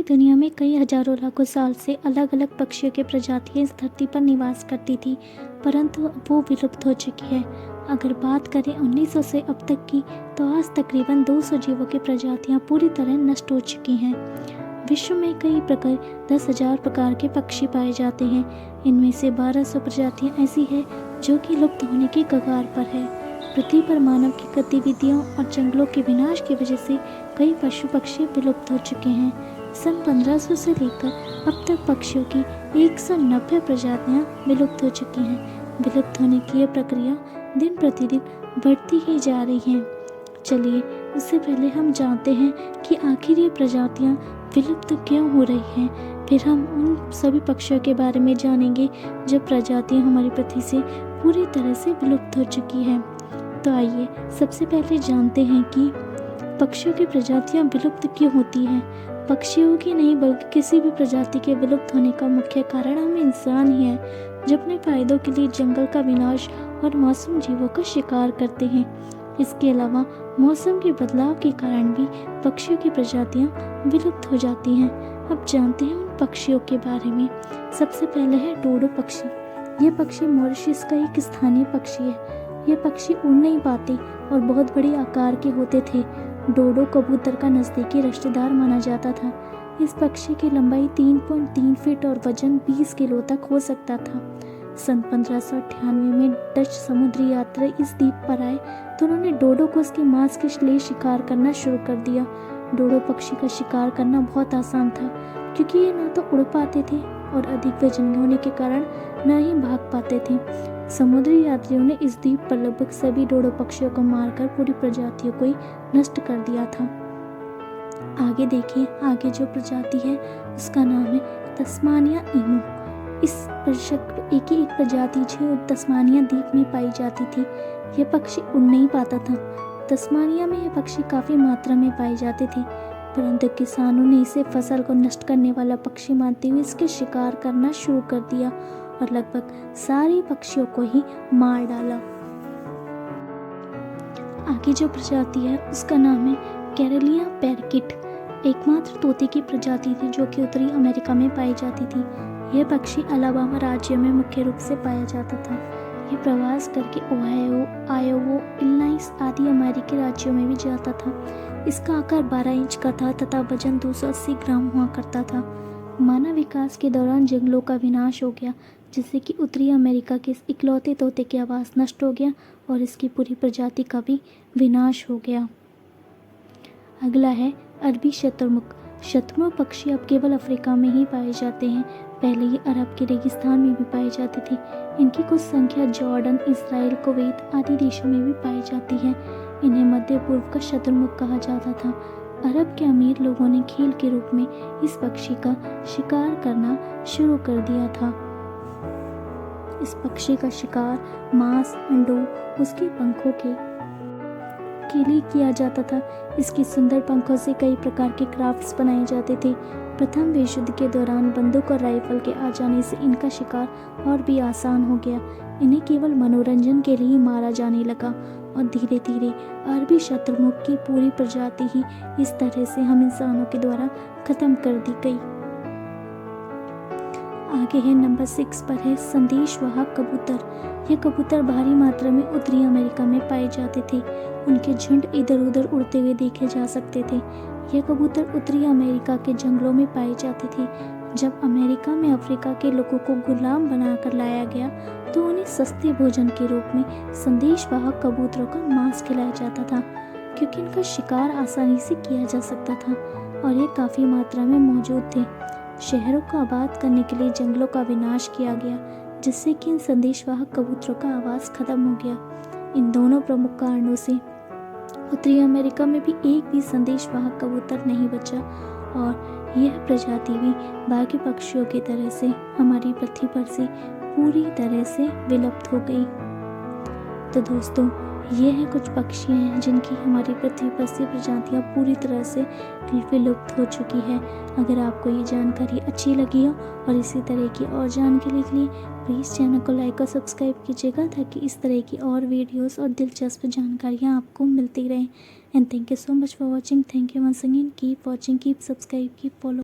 पूरी दुनिया में कई हजारों लाखों साल से अलग अलग पक्षियों की प्रजातियां इस धरती पर निवास करती थी, परंतु अब वो विलुप्त हो चुकी है। अगर बात करें 1900 से अब तक की, तो आज तकरीबन 200 जीवों की प्रजातियां पूरी तरह नष्ट हो चुकी हैं। विश्व में कई प्रकार 10,000 प्रकार के पक्षी पाए जाते हैं। इनमें से 1200 प्रजातियां ऐसी हैं जो कि लुप्त होने की कगार पर है। पृथ्वी पर मानव की गतिविधियों और जंगलों के विनाश की वजह से कई पशु पक्षी विलुप्त हो चुके हैं। सन 1500 से लेकर अब तक पक्षियों की 190 प्रजातियां विलुप्त हो चुकी हैं। विलुप्त होने की यह प्रक्रिया दिन प्रतिदिन बढ़ती ही जा रही है। चलिए उससे पहले हम जानते हैं कि आखिर ये प्रजातियां विलुप्त क्यों हो रही हैं। फिर हम उन सभी पक्षियों के बारे में जानेंगे जो प्रजातियां हमारी पृथ्वी से पूरी तरह से विलुप्त हो चुकी हैं। तो आइए सबसे पहले जानते हैं कि पक्षियों की प्रजातियां विलुप्त क्यों होती हैं। पक्षियों की नहीं बल्कि किसी भी प्रजाति के विलुप्त होने का मुख्य कारण हम इंसान ही हैं, जो अपने फायदों के लिए जंगल का विनाश और मासूम जीवों का शिकार करते हैं। इसके अलावा मौसम के बदलाव के कारण भी पक्षियों की प्रजातियां विलुप्त हो जाती हैं। अब जानते हैं उन पक्षियों के बारे में। सबसे पहले है डोडो पक्षी। ये पक्षी मॉरिशस का एक स्थानीय पक्षी है। ये पक्षी उड़ नहीं पाते और बहुत बड़े आकार के होते थे। डोडो कबूतर का नज़दीकी रिश्तेदार माना जाता था। इस पक्षी की लंबाई 3.3 फीट और वजन 20 किलो तक हो सकता था। सन 1598 में डच समुद्री यात्री इस द्वीप पर आए तो उन्होंने डोडो को उसके मांस के लिए शिकार करना शुरू कर दिया। डोडो पक्षी का शिकार करना बहुत आसान था, क्योंकि ये ना तो उड़ पाते थे और अधिक वजन होने के कारण न ही भाग पाते थे। समुद्री यात्रियों ने इस द्वीप पर लगभग सभी डोडो पक्षियों को मारकर पूरी प्रजातियों को ही नष्ट कर दिया था। आगे देखिए, आगे जो प्रजाति है उसका नाम है तस्मानिया ईमू। इस एक ही एक प्रजाति जो तस्मानिया द्वीप में पाई जाती थी। यह पक्षी उड़ नहीं पाता था। तस्मानिया में यह पक्षी काफ़ी मात्रा में पाए जाते थे, परंतु किसानों ने इसे फसल को नष्ट करने वाला पक्षी मानते हुए इसके शिकार करना शुरू कर दिया और लगभग सारे पक्षियों को ही मार डाला। आगे जो प्रजाति है उसका नाम है कैरेलिया पैरकिट। एकमात्र तोते की प्रजाति थी जो कि उत्तरी अमेरिका में पाई जाती थी। यह पक्षी अलाबामा राज्य में मुख्य रूप से पाया जाता था। यह प्रवास करके ओहायो, आयोवा, इलिनॉइस आदि अमेरिकी राज्यों में भी जाता था। इसका आकार 12 इंच का था तथा वजन 280 ग्राम हुआ करता था। मानव विकास के दौरान जंगलों का विनाश हो गया, जिससे कि उत्तरी अमेरिका के इस इकलौते तोते की आवास नष्ट हो गया और इसकी पूरी प्रजाति का भी विनाश हो गया। अगला है अरबी शतुरमुर्ग। शतुरमुर्ग पक्षी अब केवल अफ्रीका में ही पाए जाते हैं। पहले ये अरब के रेगिस्तान में भी पाए जाते थे। इनकी कुछ संख्या जॉर्डन, इसराइल, कुवैत आदि देशों में भी पाई जाती है। इन्हें मध्य पूर्व का शतुरमुर्ग कहा जाता था। अरब के अमीर लोगों ने खेल के रूप में इस पक्षी का शिकार करना शुरू कर दिया था। इस पक्षी का शिकार मांस, अंडों, उसके पंखों के लिए किया जाता था। इसकी सुंदर पंखों से कई प्रकार के क्राफ्ट्स बनाए जाते थे। प्रथम विश्व युद्ध के दौरान बंदूक और राइफल के आ जाने से इनका शिकार और भी आसान हो गया। इन्हें केवल मनोरंजन के लिए मारा जाने लगा और धीरे धीरे अरबी शतुरमुर्ग की पूरी प्रजाति ही इस तरह से हम इंसानों के द्वारा खत्म कर दी गई। आगे है नंबर 6 पर है संदेशवाहक कबूतर। ये कबूतर भारी मात्रा में उत्तरी अमेरिका में पाए जाते थे। उनके झुंड इधर उधर उड़ते हुए देखे जा सकते थे। ये कबूतर उत्तरी अमेरिका के जंगलों में पाए जाते थे। जब अमेरिका में अफ्रीका के लोगों को गुलाम बनाकर लाया गया तो उन्हें सस्ते भोजन के रूप में संदेशवाहक कबूतरों का मांस खिलाया जाता था, क्योंकि इनका शिकार आसानी से किया जा सकता था और ये काफ़ी मात्रा में मौजूद थे। शहरों को आबाद करने के लिए जंगलों का विनाश किया गया, जिससे कि इन संदेशवाहक कबूतरों का आवास खत्म हो गया। इन दोनों प्रमुख कारणों से उत्तरी अमेरिका में भी एक भी संदेशवाहक कबूतर नहीं बचा और यह प्रजाति भी बाकी पक्षियों की तरह से हमारी पृथ्वी पर से पूरी तरह से विलुप्त हो गई। तो दोस्तों, ये हैं कुछ पक्षी हैं जिनकी हमारी पृथ्वी पर से प्रजातियाँ पूरी तरह से विलुप्त हो चुकी है। अगर आपको ये जानकारी अच्छी लगी हो और इसी तरह की और जानकारी के लिए प्लीज़ चैनल को लाइक और सब्सक्राइब कीजिएगा, ताकि इस तरह की और वीडियोस और दिलचस्प जानकारियाँ आपको मिलती रहें। And thank you so much for watching. Thank you once again. Keep watching, keep subscribe, keep follow.